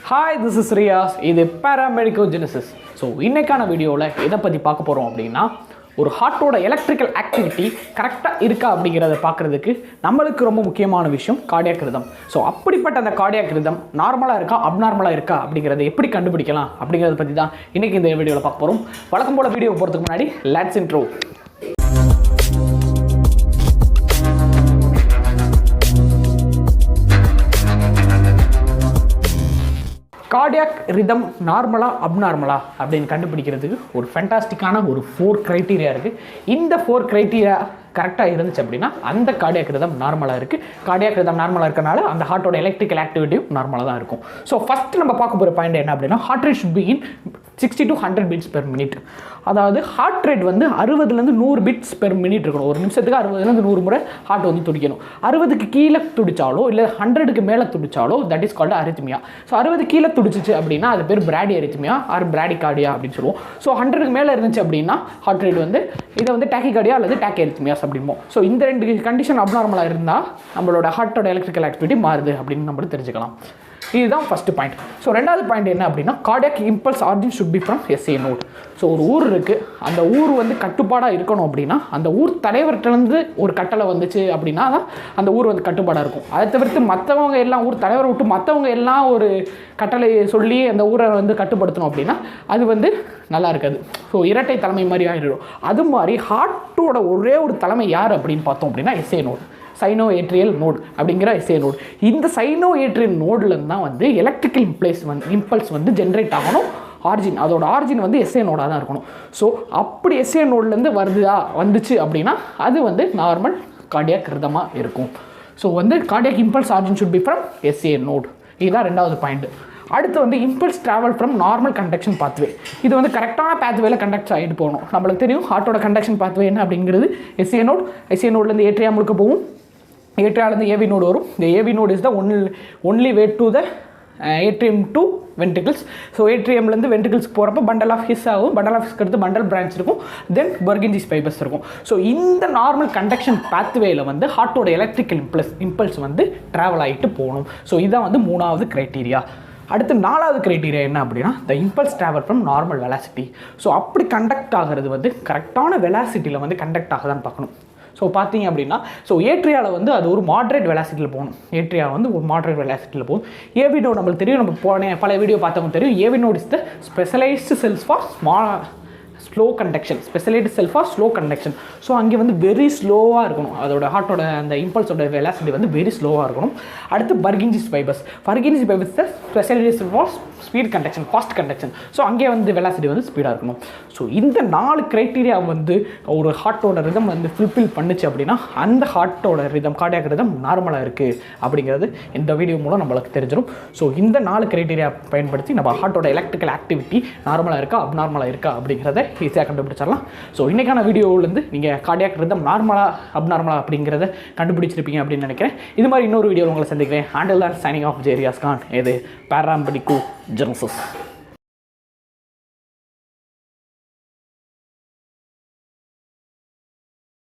Hi, this is Riyas. This is PARAMEDICOGENISIS. So, இன்னைக்கான வீடியோவில் எதை பற்றி பார்க்க போகிறோம் அப்படின்னா ஒரு ஹார்ட்டோட எலக்ட்ரிக்கல் ஆக்டிவிட்டி கரெக்டாக இருக்கா அப்படிங்கிறத பார்க்குறதுக்கு நம்மளுக்கு ரொம்ப முக்கியமான விஷயம் கார்டியாக் ரிதம். ஸோ அப்படிப்பட்ட அந்த கார்டியாக் ரிதம் நார்மலாக இருக்கா அப்நார்மலாக இருக்கா அப்படிங்கிறத எப்படி கண்டுபிடிக்கலாம் அப்படிங்கிறத பற்றி தான் இன்றைக்கி இந்த வீடியோவில் பார்க்க போகிறோம். வழக்கம் போல் வீடியோ போகிறதுக்கு முன்னாடி லெட்ஸ் இன்ட்ரோ. கார்டியாக் ரிதம் நார்மலா அப்நார்மலா அப்படின்னு கண்டுபிடிக்கிறதுக்கு ஒரு ஃபேண்டாஸ்டிக்கான ஒரு 4 க்ரைட்டீரியா இருக்குது. இந்த 4 க்ரைட்டீரியா கரெக்டாக இருந்துச்சு அப்படின்னா அந்த கார்டியாக் ரிதம் நார்மலாக இருக்குது. கார்டியாக் ரிதம் நார்மலாக இருக்கனால அந்த ஹார்ட்டோட எலக்ட்ரிக்கல் ஆக்டிவிட்டியும் நார்மலாக தான் இருக்கும். ஸோ ஃபஸ்ட்டு நம்ம பார்க்க போகிற பாயிண்ட் என்ன அப்படின்னா heart rate should be in 60 to 100 beats per minute. அதாவது ஹார்ட் ரேட் வந்து 60லேருந்து 100 beats per minute இருக்கணும். ஒரு நிமிஷத்துக்கு 60லேருந்து 100 முறை ஹார்ட் வந்து துடிக்கணும். 60க்கு கீழே துடிச்சாலோ இல்லை 100க்கு மேலே துடிச்சாலோ that is called arrhythmia. So 60 கீழே துடிச்சிச்சு அப்படின்னா அது பேர் பிராடி அரித்மியா ஆர் பிராடிகார்டியா அப்படின்னு சொல்லுவோம். ஸோ 100க்கு மேலே இருந்துச்சு அப்படின்னா ஹார்ட் ரேட் வந்து இதை வந்து டாக்கிகார்டியா அல்லது டாக்கிஅரித்மியாஸ் அப்படிம்போம். ஸோ இந்த 2 கண்டிஷன் அப்நார்மலாக இருந்தால் நம்மளோட ஹார்ட்டோட எலக்ட்ரிக்கல் ஆக்டிவிட்டி மாறுது அப்படின்னு நம்ம தெரிஞ்சுக்கலாம். இதுதான் ஃபஸ்ட்டு பாயிண்ட். ஸோ ரெண்டாவது பாயிண்ட் என்ன அப்படின்னா cardiac impulse origin should be from SA node. So ஒரு ஊர் இருக்குது, அந்த ஊர் வந்து கட்டுப்பாடாக இருக்கணும் அப்படின்னா அந்த ஊர் தலைவர்கிட்டருந்து ஒரு கட்டளை வந்துச்சு அப்படின்னா தான் அந்த ஊர் வந்து கட்டுப்பாடாக இருக்கும். அதை தவிர்த்து மற்றவங்க எல்லாம் ஊர் தலைவரை விட்டு மற்றவங்க எல்லாம் ஒரு கட்டளை சொல்லி அந்த ஊரை வந்து கட்டுப்படுத்தணும் அப்படின்னா அது வந்து நல்லா இருக்காது. ஸோ இரட்டை தலைமை மாதிரி ஆகிடும். அது மாதிரி ஹார்ட்டோட ஒரே ஒரு தலைமை யார் அப்படின்னு பார்த்தோம் அப்படின்னா SA node, sino atrial node அப்படிங்கிற SA நோட். இந்த சைனோ ஏட்ரியல் நோட்லேருந்து தான் வந்து எலக்ட்ரிக்கல் இம்பல்ஸ் வந்து ஜென்ரேட் ஆகணும். ஆரிஜின் அதோட ஆரிஜின் வந்து SA நோடாக தான் இருக்கணும். ஸோ அப்படி SA நோட்லேருந்து வந்துச்சு அப்படின்னா அது வந்து நார்மல் கார்டியாக் ரிதமாக இருக்கும். ஸோ வந்து cardiac impulse origin should be from SA node. இதுதான் ரெண்டாவது பாயிண்ட். அடுத்து வந்து impulse travel from normal conduction pathway. இது வந்து கரெக்டான பாத்வேல கண்டக்ட் ஆகிட்டு போகணும். நம்மளுக்கு தெரியும் ஹார்ட்டோட கண்டக்ஷன் பாத்வே என்ன அப்படிங்கிறது SA நோட். SA நோட்லேருந்து ஏட்ரியா முழுக்க போகும், ஏட்ரியாலேருந்து AV நோடு வரும். இந்த AV node is the only way to the atrium to ventricles. So ஏட்ரியம்லேருந்து வென்ட்ரிகிள்ஸ்க்கு போகிறப்ப பண்டல் ஆஃப் ஹிஸ் ஆகும். பண்டல் ஆஃப் ஹிஸ்க்கு அடுத்து பண்டல் பிரான்ச் இருக்கும், தென் பர்கின்ஜிஸ் ஃபைபர்ஸ் இருக்கும். ஸோ இந்த நார்மல் கண்டக்ஷன் பாத்வேயில் வந்து ஹார்ட்டோட எலக்ட்ரிக்கல் இம்பல்ஸ் வந்து ட்ராவல் ஆகிட்டு போகணும். ஸோ இதுதான் வந்து 3வது க்ரைட்டீரியா. அடுத்து 4வது க்ரைட்டீரியா என்ன அப்படின்னா த impulse travel from normal velocity. So அப்படி கண்டக்ட் ஆகிறது வந்து கரெக்டான வெலாசிட்டியில் வந்து கண்டக்ட் ஆகுதான்னு பார்க்கணும். ஸோ பார்த்தீங்க அப்படின்னா ஸோ ஏட்ரியாவில் வந்து அது ஒரு மாட்ரேட் வெலாசிட்டியில் போகணும். ஏட்ரியா வந்து ஒரு மாட்ரேட் வெலாசிட்டியில் போகும். AV நோட் நம்மளுக்கு தெரியும், நம்ம பல வீடியோ பார்த்தவங்க தெரியும். AV node is the specialised cells for slow conduction, specialised cell for slow conduction. So அங்கே வந்து வெரி ஸ்லோவாக இருக்கணும். அதோட ஹார்ட்டோட அந்த இம்பல்ஸோட வெலாசிட்டி வந்து வெரி ஸ்லோவாக இருக்கணும். அடுத்து Purkinje's fibres the specialised for speed conduction, fast conduction. So அங்கே வந்து வெலாசிட்டி வந்து ஸ்பீடாக இருக்கணும். ஸோ இந்த 4 க்ரைட்டீரியா வந்து ஒரு ஹார்ட்டோட ரிதம் வந்து ஃபுல்ஃபில் பண்ணுச்சு அப்படின்னா அந்த ஹார்ட்டோட ரிதம் கார்டியாக் ரிதம் நார்மலாக இருக்குது அப்படிங்கிறது இந்த வீடியோ மூலம் நம்மளுக்கு தெரிஞ்சிடும். ஸோ இந்த 4 க்ரைட்டீரியா பயன்படுத்தி நம்ம ஹார்ட்டோட எலக்ட்ரிக்கல் ஆக்டிவிட்டி நார்மலாக இருக்கா அப்நார்மலாக இருக்கா அப்படிங்கிறத ஈஸியாக கண்டுபிடிச்சிடலாம். ஸோ இன்றைக்கான வீடியோவிலேருந்து நீங்கள் கார்டியாக் ரிதம் நார்மலாக அப்நார்மலாக அப்படிங்கிறத கண்டுபிடிச்சிருப்பீங்க அப்படின்னு நினைக்கிறேன். இது மாதிரி இன்னொரு வீடியோவில் உங்களை சந்திக்கிறேன். Until then, signing off, Riyaskhan. இது PARAMEDICOGENISIS.